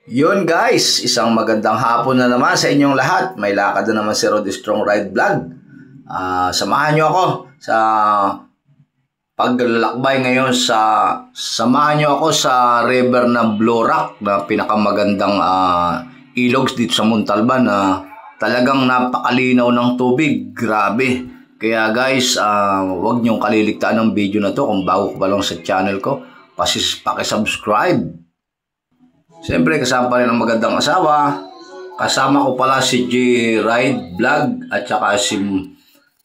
Yun guys, isang magandang hapon na naman sa inyong lahat. May lakad na naman si Rod Strong Ride Vlog. Samahan nyo ako sa paglalakbay ngayon samahan nyo ako sa river na Blorak na pinakamagandang ilogs dito sa Montalban na talagang napakalinaw ng tubig. Grabe. Kaya guys, huwag nyong kaliligtaan ng video na to kung bago ka pa lang sa channel ko. Paki-subscribe. Siyempre, kasama pa rin ang magandang asawa. Kasama ko pala si J Ride Vlog at saka si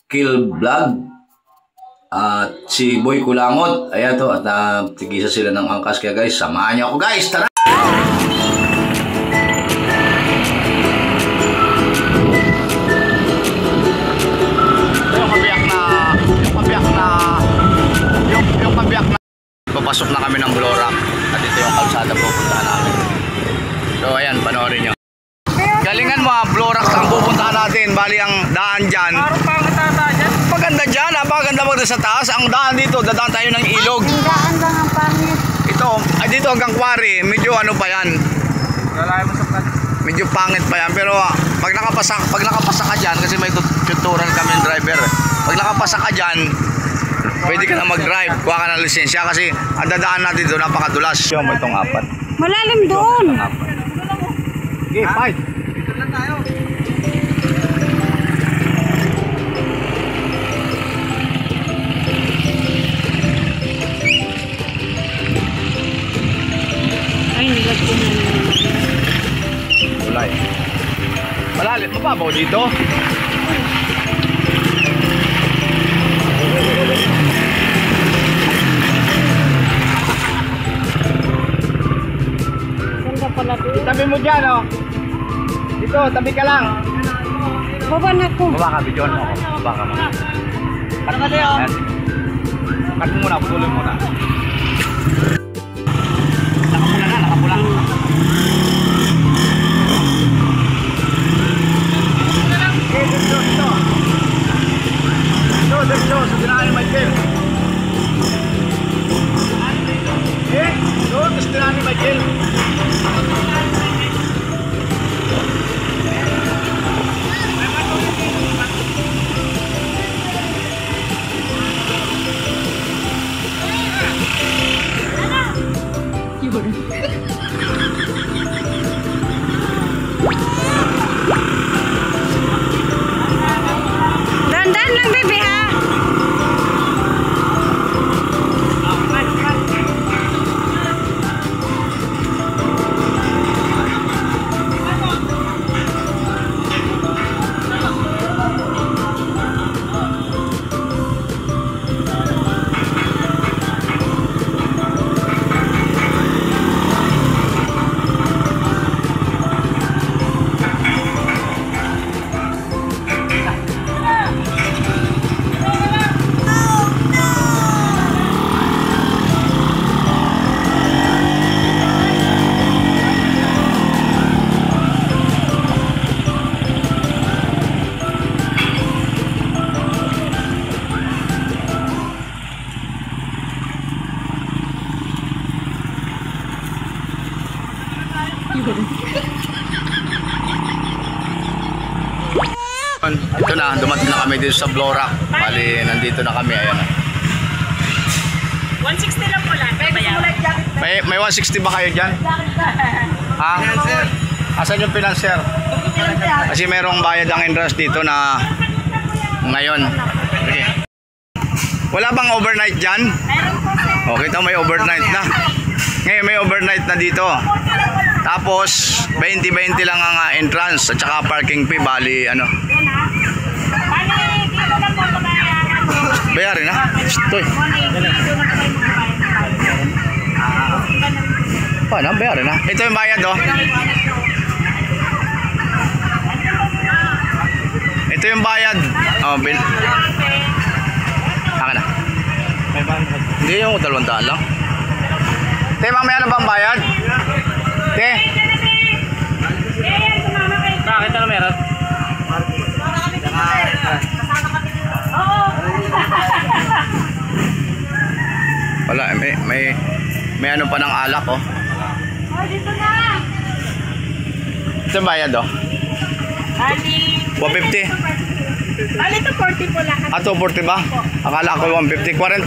Kill Vlog at si Boy Kulangot. Ayan to, at tigisa sila ng angkas. Kaya guys, samahan niyo ako guys. Tara! Yung kabiyak na papasok na kami ng Blorak at ito yung kalsada pupuntahan namin. So ayan, panoorin nyo. Galingan mo Blorak ang pupuntahan natin. Bali ang daan dyan. Maganda dyan, napakaganda maganda sa taas. Ang daan dito, dadaan tayo ng ilog. Ang daan lang ang pangit. Ito, dito hanggang Quarry, medyo ano pa yan. Medyo pangit pa yan. Pero pag nakapasa ka dyan, kasi may tuturan kami ng driver. Pag nakapasa ka dyan, pwede ka na mag-drive, kuha ka ng lisensya kasi ang dadaan natin doon napakadulas. Yung mo itong apat. Malalim doon. Okay, fight. Dito lang tayo. Ay, nilag ko na. Kulay. Malalim, mababaw dito. Tabi mo dyan, oh. Dito, tabi ka lang. Baba na ko. Baba ka, bidyon mo. Baba ka mo. Cut mo muna. Cut mo muna, putuloy muna. Nakapula na, nakapula. Okay, dito, dito. Dito, dito, sa dinaan ni Michael. Eh, doon, sa dinaan ni Michael. Dandan lang, bebe, ha? Ito na, dumating na kami dito sa Blorak. Bali, nandito na kami. Ayan. 160 lang po lang. May 160 ba kayo dyan? Ha? Asan yung financer? Kasi merong bayad ang entrance dito na ngayon. Okay. Wala bang overnight dyan? Okay, ito may overnight na. Ngayon may overnight na dito. Tapos 20-20 lang ang entrance at saka parking fee. Bali ano? Bayarin na. Stoy. Paano? Bayarin na. Ito yung bayad, oh. Ito yung bayad. Oh, bill. Akin na. Hindi yung 200 lang. Te, mamaya na bang bayad? Te. Bakit na meron? Wala, may ano pa ng alak, oh. Oh, dito na. Ito bayad oh. Ali. 150. Ali ito 40 po lahat. Ato 40 ba? Akala ko 150. 40.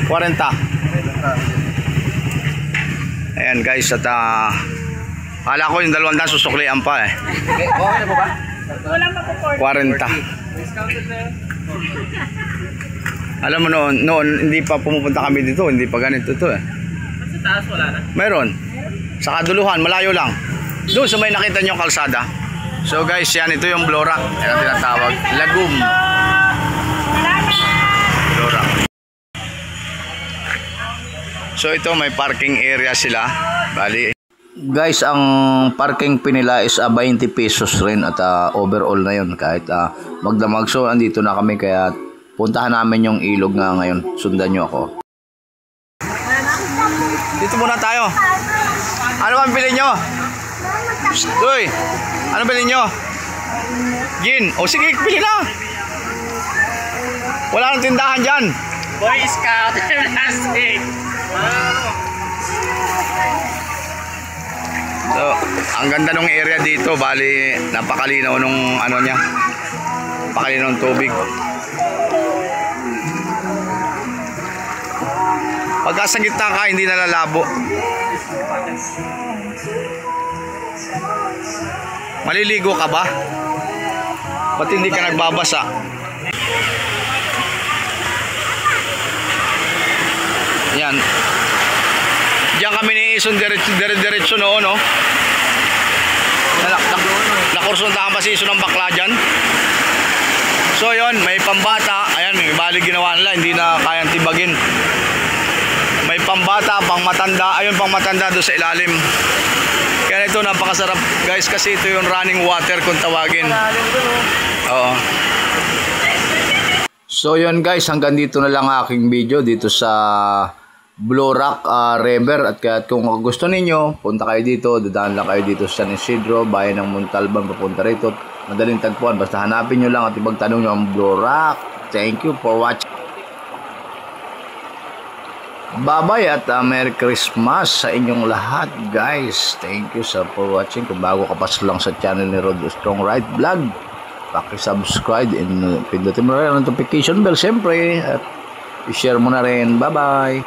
40. Ayan guys, at akala ko yung 200 susuklian pa eh. Wala pa po 40. 40. Alam mo noon hindi pa pumupunta kami dito, hindi pa ganito to eh. Sa taas wala na? Meron. Sa kaduluhan, malayo lang. Doon sa may nakita nyo kalsada. So guys, yan ito yung Blorak. Yan ang tinatawag. Lagum. Blorak. So ito may parking area sila. Bali. Guys, ang parking pinila is 20 pesos rin at overall na yun. Kahit magdamag. So andito na kami kaya puntahan namin yung ilog nga ngayon. Sundan nyo ako. Dito muna tayo. Ano bang bilhin nyo? Doy, ano bilhin nyo? Gin. O sige, pili na. Wala nang tindahan dyan. Boy Scout. Plastic. So, ang ganda ng area dito. Bali, napakalinaw nung ano niya. Napakalinaw ng tubig. Pagka sa gitna ka, hindi nalalabo. Maliligo ka ba? Ba't hindi ka nagbabasa? Yan. Diyan kami ni Ison diretso noon, no? Nakursuntahan pa si Ison ng bakla dyan. So yon, may pambata. Ayan, may bali ginawa nila, hindi na kayang tibagin. May pambata, pang matanda. Ayun, pang matanda doon sa ilalim. Kaya ito napakasarap guys kasi ito yung running water kung tawagin. Oo. So yun guys, hanggang dito na lang aking video dito sa Blorak River. At kung gusto ninyo, punta kayo dito. Dadaan lang kayo dito sa San Isidro, bayan ng Montalban, papunta rito. Madaling tagpuan. Basta hanapin nyo lang at ipagtanong nyo ang Blorak. Thank you for watching. Bye-bye at Merry Christmas sa inyong lahat guys. Thank you for watching. Kung bago ka pa lang sa channel ni Rod Strong Ride Vlog, paki-subscribe and pindutin mo na rin ang notification bell siyempre at i-share mo na rin. Bye-bye.